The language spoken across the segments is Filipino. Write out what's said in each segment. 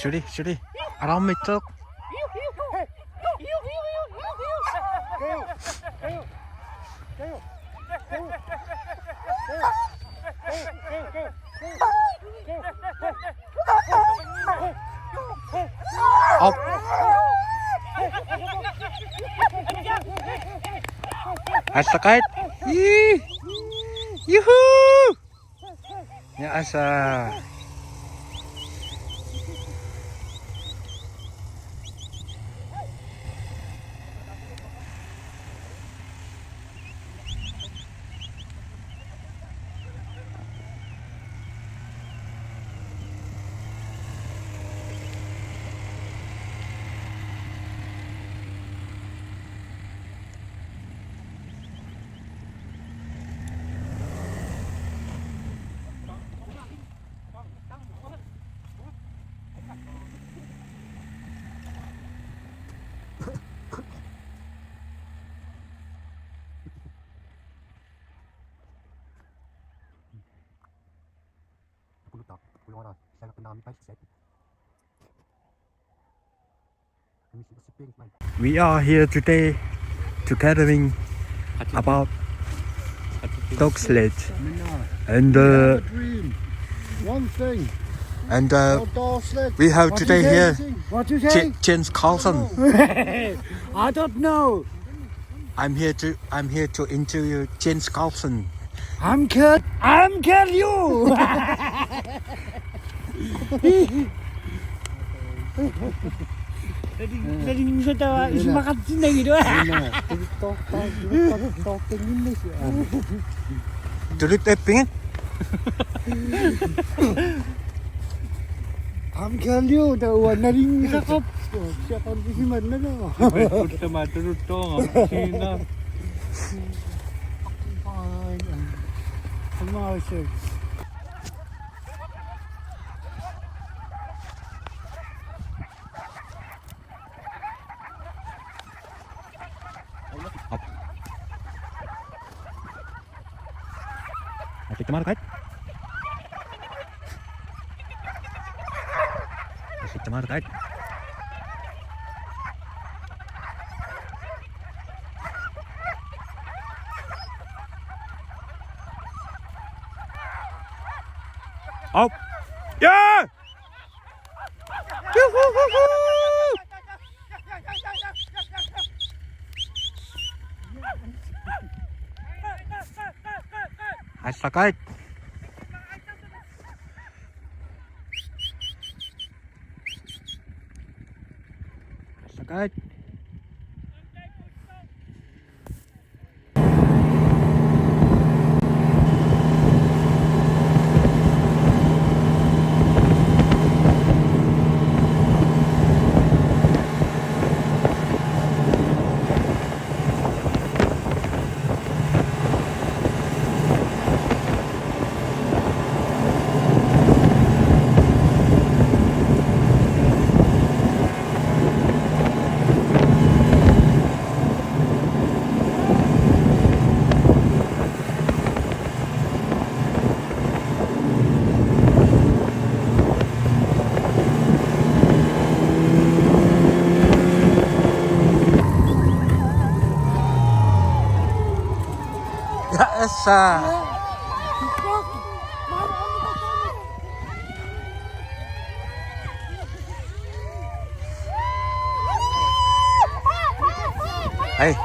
Shoot đi. Around me trước. Up. Asakait. Yuhuu. Ya asa. We are here today to gathering about dog sled and One thing. and Outdoor sled. we have today here What you say? Jens Carlson. I don't know. I'm here to interview Jens Carlson. I'm kill you. Tadi saya tahu isi makan sini gitu. Tulip eping. I'm kill you. Tahu naring sakop. Siapa di mana tu? Udah mati rutong, Cina. Semua sih. Take the market. Take the market. Up. Yeah. Asakait. Asakait. Esa. Hey.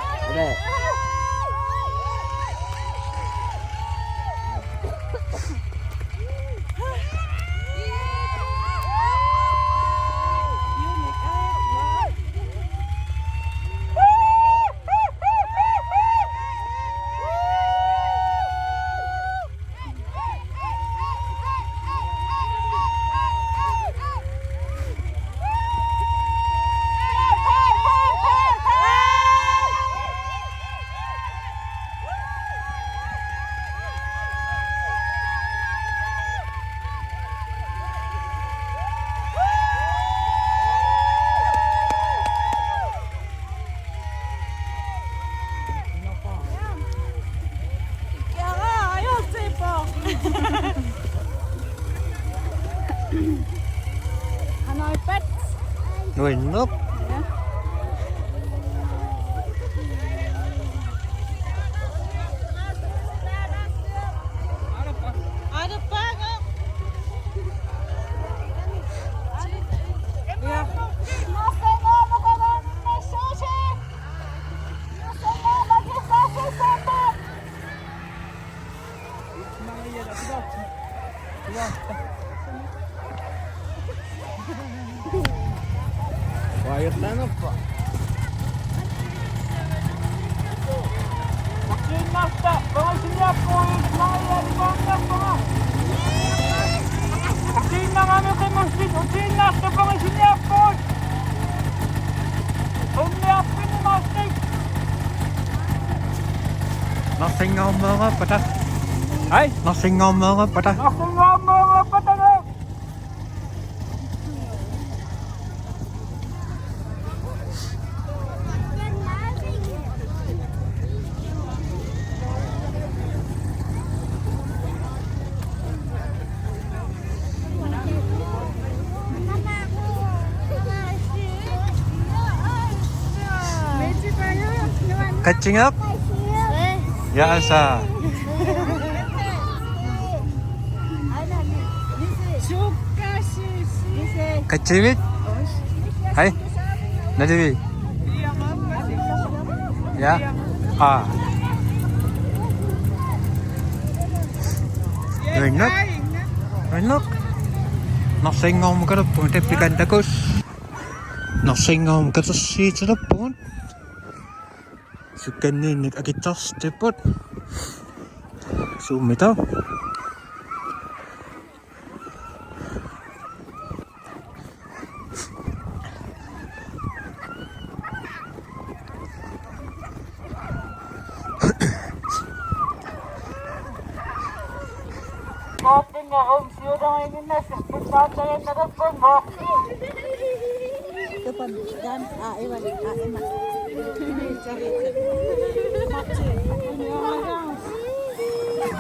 enak. Ada banget. Ja. Quiet lang po. Kinasta, mga sinapon, mga yan, mga. Usin na kami kay Masjid, usin na sa mga sinapon. Umiyapin ni Masjid. Nasingaw mga patas. Ay, Nasingaw mga patas. ako nga mga patagal. Catching up? Ya asa. Kacimit? Hai? Nadiwi? Ya? Ah. Enak. Enak. Nasingaw mo ka na po. Tepikan takos. Nasingaw mo ka sa sito na po. Sukanin nag-agitas tepot. Sumitaw. Kopi nga om siyurang ini na sa pagkakayan na rapon mo. Depan dan Iwan emas.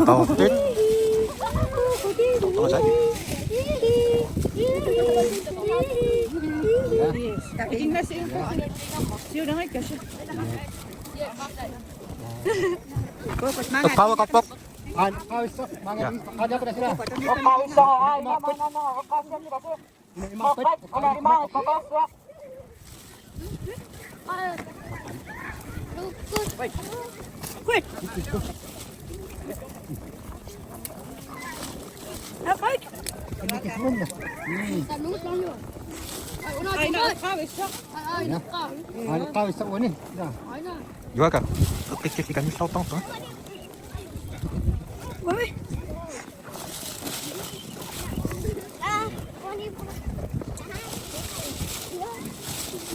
Tautit. Tunggu saja. Iking nasi info. Siyurang ay kasi. Ko pas mangan. Kawa kapok. Kawis to. Mga kada ko na sila. Okawin sa ay, mama na na, okasya nila siya. Okay, ano lima, okasya. Quick. Apa? Kinikis mo na. Ay na kawis siya. Ano kawis sa unin? Dua ka. Kikis ikan ni sautong to. Woi.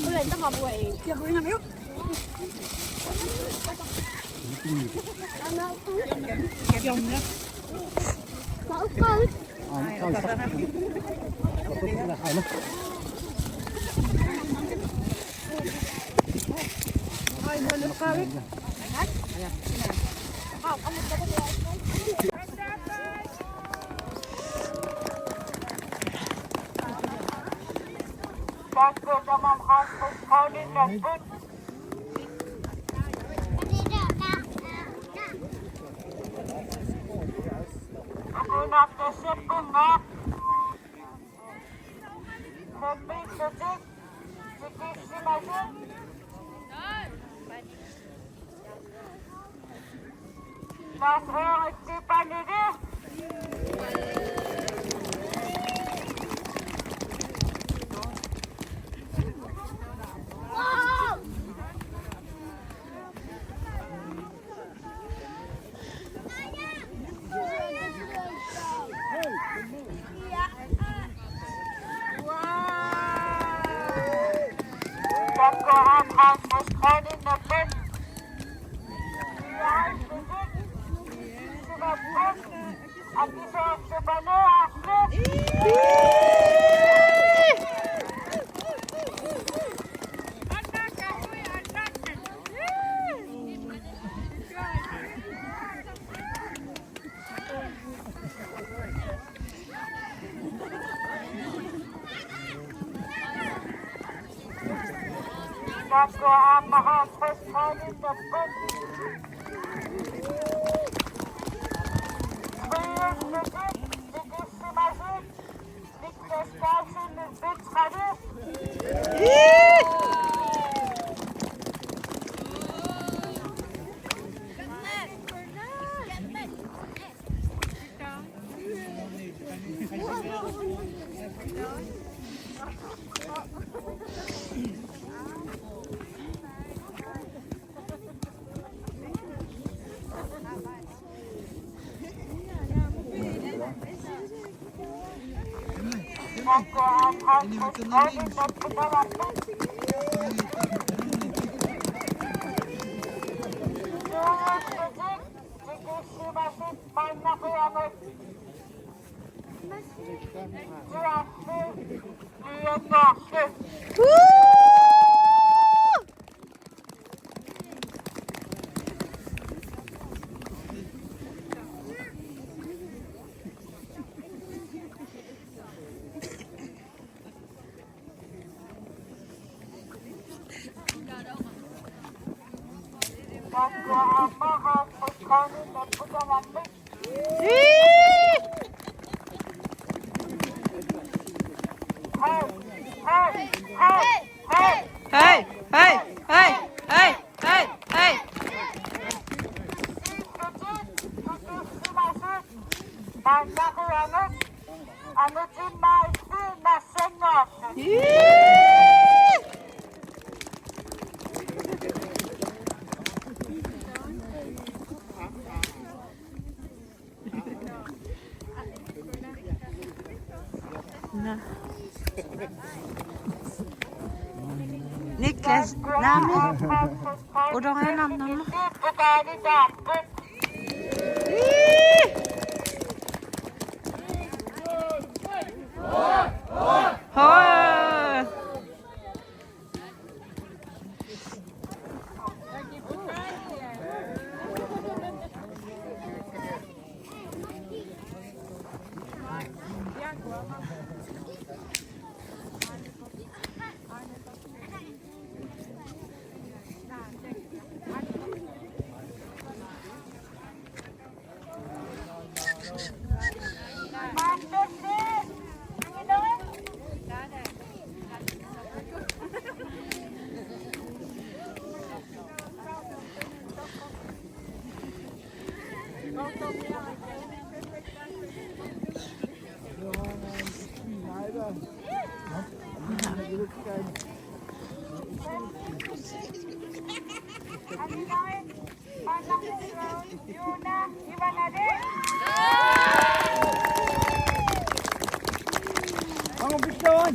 Boleh kita mau buat ini. Dia boleh nak yuk. Yang ni. Ano kawis sa ano? Ay, boleh kawis. Bago naman hanggang kanin na good. Ako nakasip ko nga. Sabi sa dik. Sikis si Masin. Nasa istipan nila. Bago hanggang mas kanin na good. Yan, sidik. Sinabot. At isa sa balo, akit. Hey, hey, hey, hey, hey, hey. Niklas, namnet. Och de här namnen. Hoi! Ang bisyon.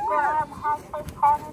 Go up, half a corner,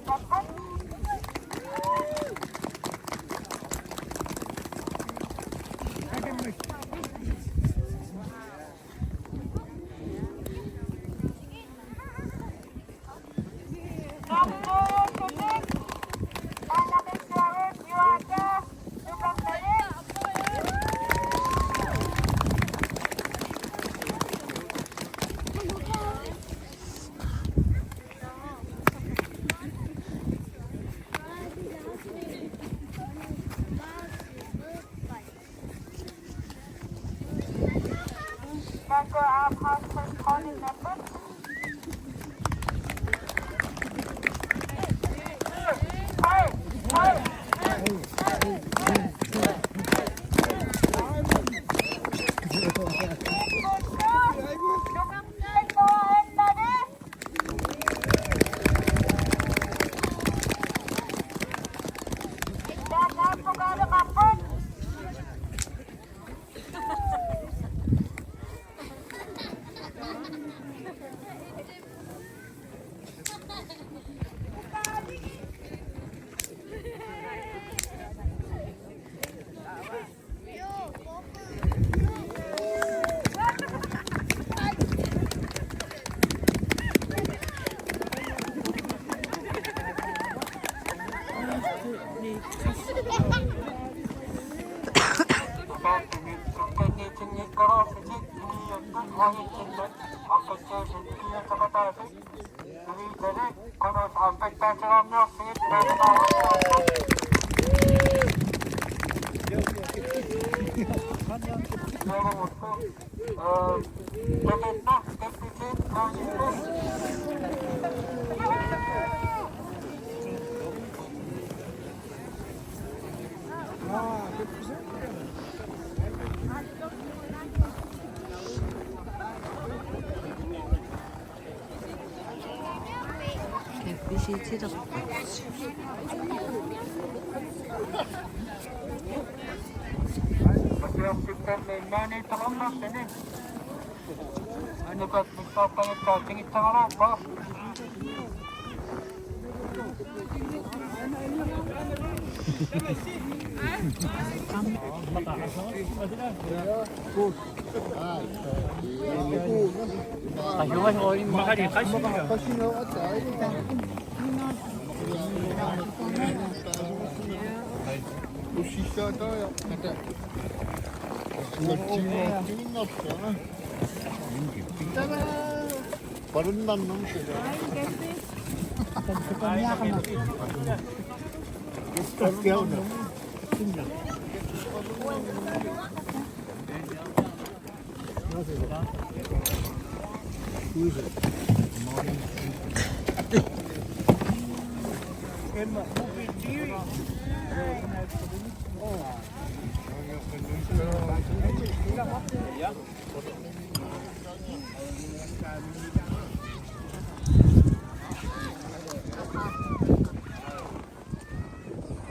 빛이 찢어졌다. Parang naman siya.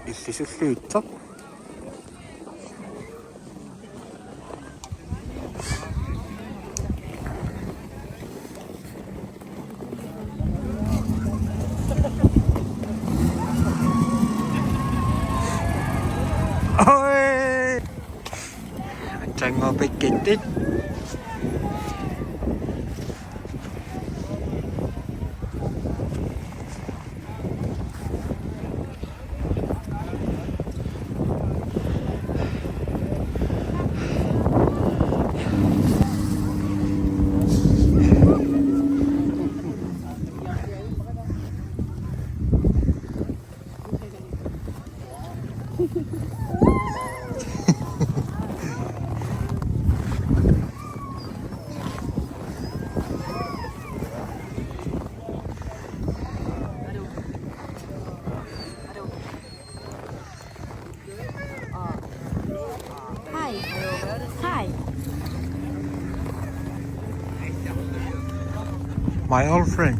Is this slutat? Oj! Han trenger å bli gittet. Hi. My old friend.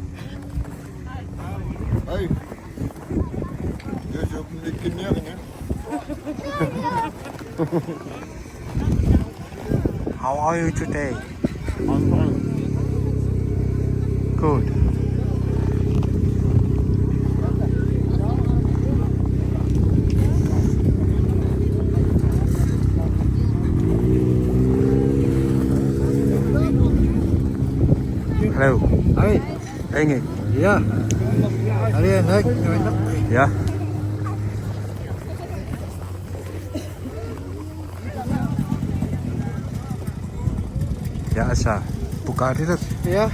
Hey. Deze op een dikke nering, hè? How are you today? I'm fine. Good. Hello. Hey. Engel. Ja. Alleen, hè? Ja. Ja, Asa. Buka dito. Ja.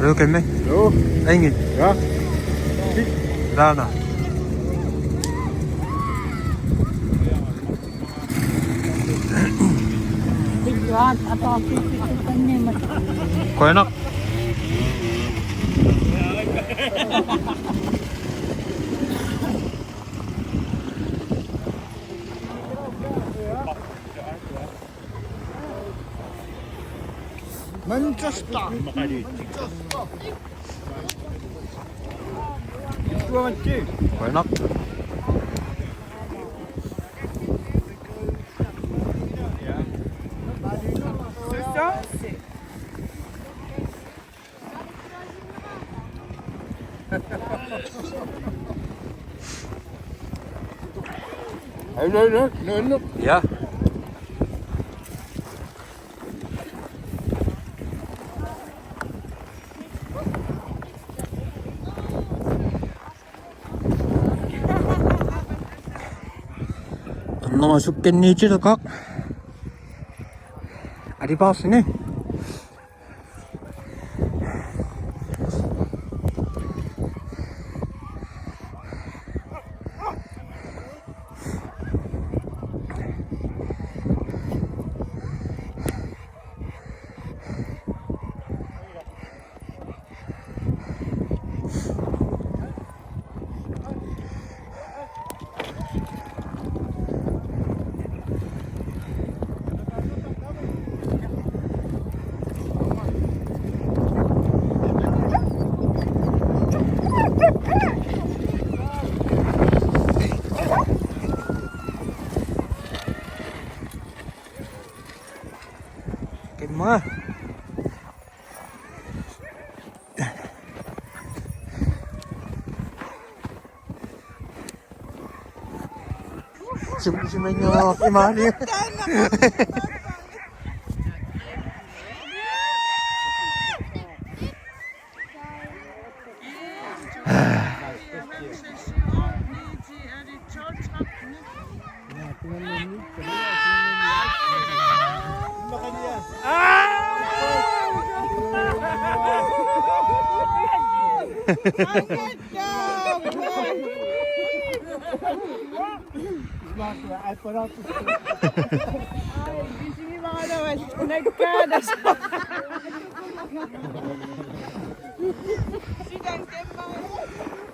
Rødgen med? Jo. Ingen? Ja. Rana. Bigyan at ang pipilitan niya mas. Kuya nak. Manchester. Which one do? Kuya nak. Hey, look. Ja. Namasukin ni Chito kak. Adi pas ini. Mà si Menyo Imani.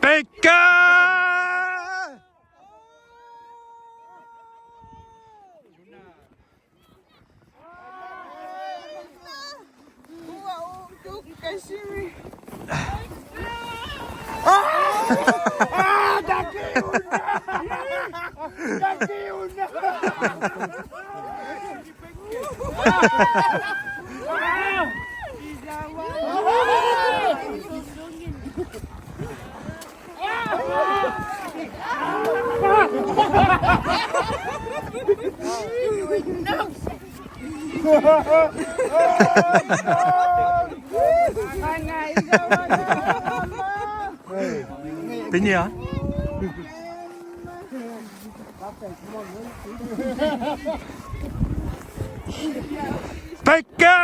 Pekka! Tính gì hả? Pekka!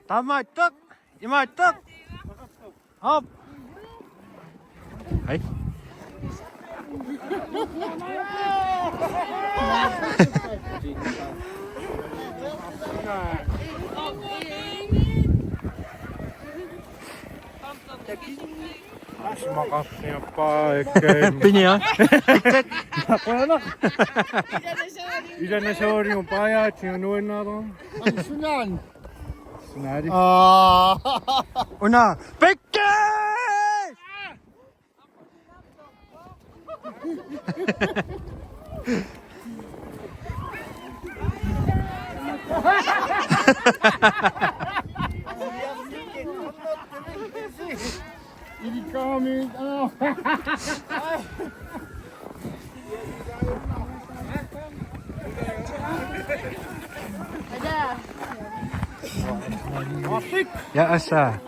Ta mai tức, mai tức. Hop. Hey. Makasnya paikkein. Pinya. Kuenak. Isännä seuri on pajat ja nuinnaron. Sunan. Sunari. Una. Pekka! Ini kami. Ya asa.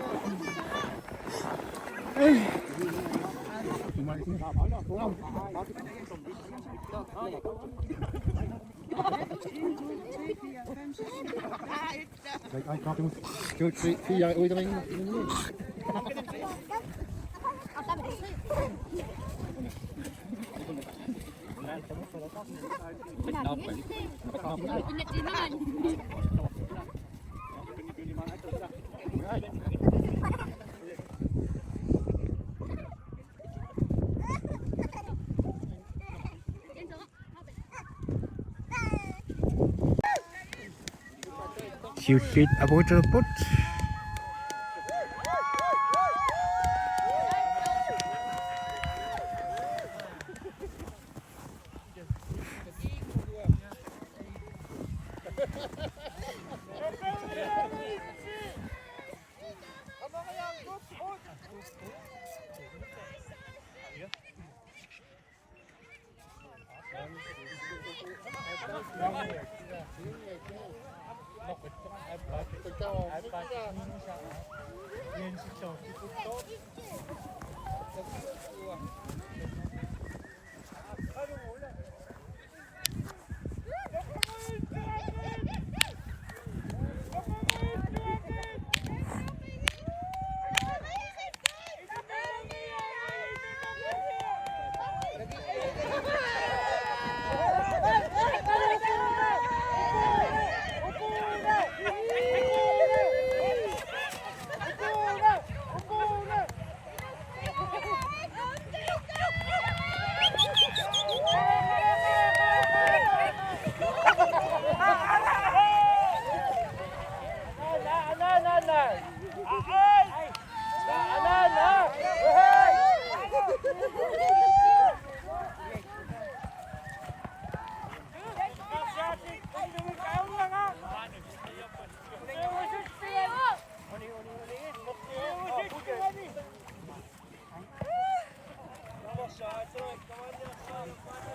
Siusit abo telepon.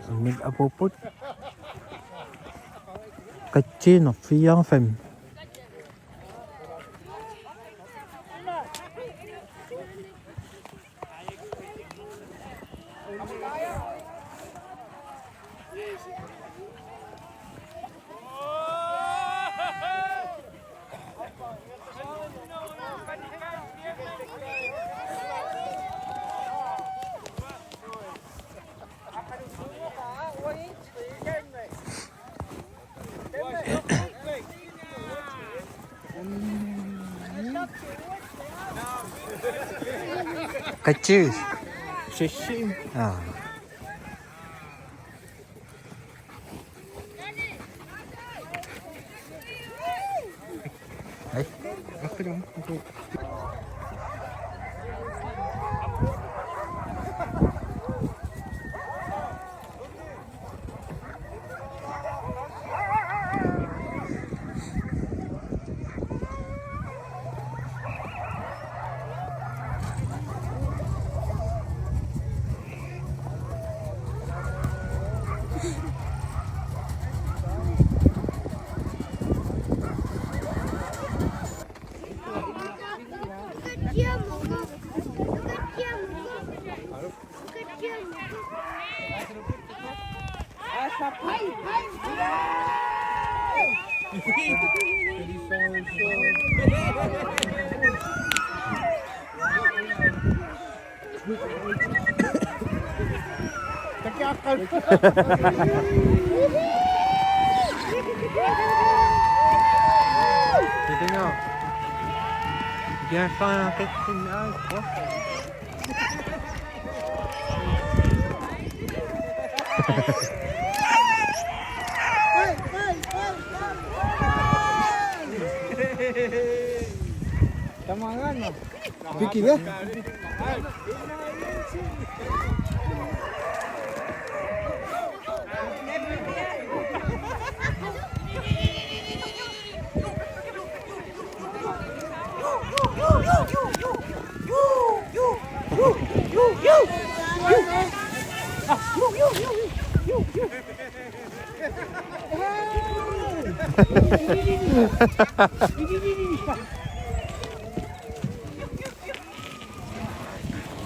Mình abo put. Kecil no fiang fem. Kecil. Sisi. Ah. Apa dong? Jadi nyo, biar sana kecil aja. Tamangan mo. Biki ya?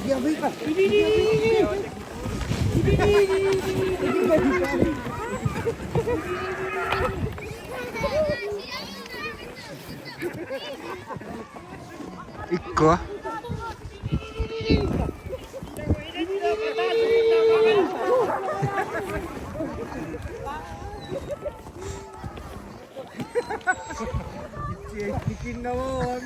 Ya, Ikko ah. Bikin na mo.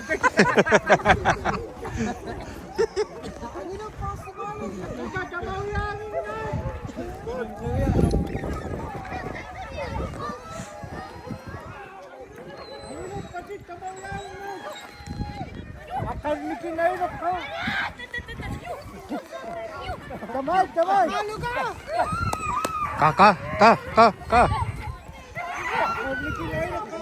Akan bikin na yun ako. Kamay, kamay. Ka. Akan bikin na yun ako.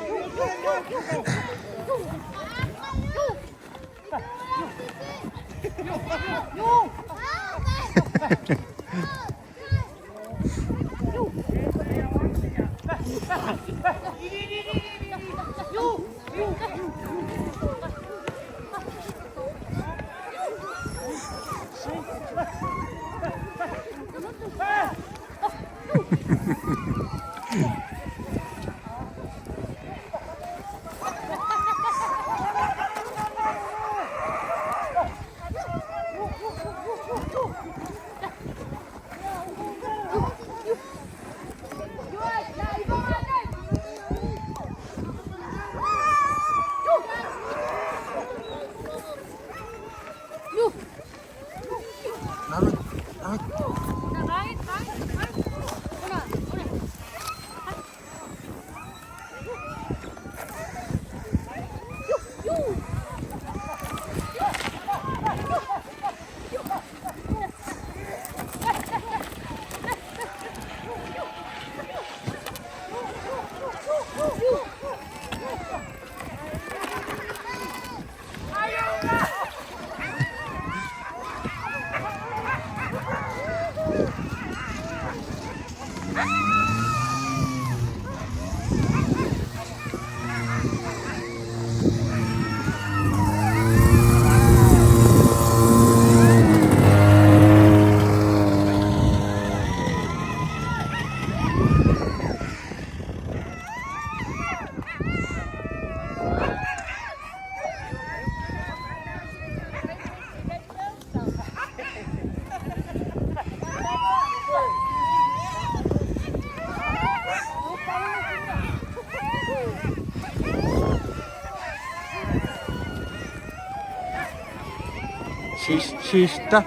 Sista.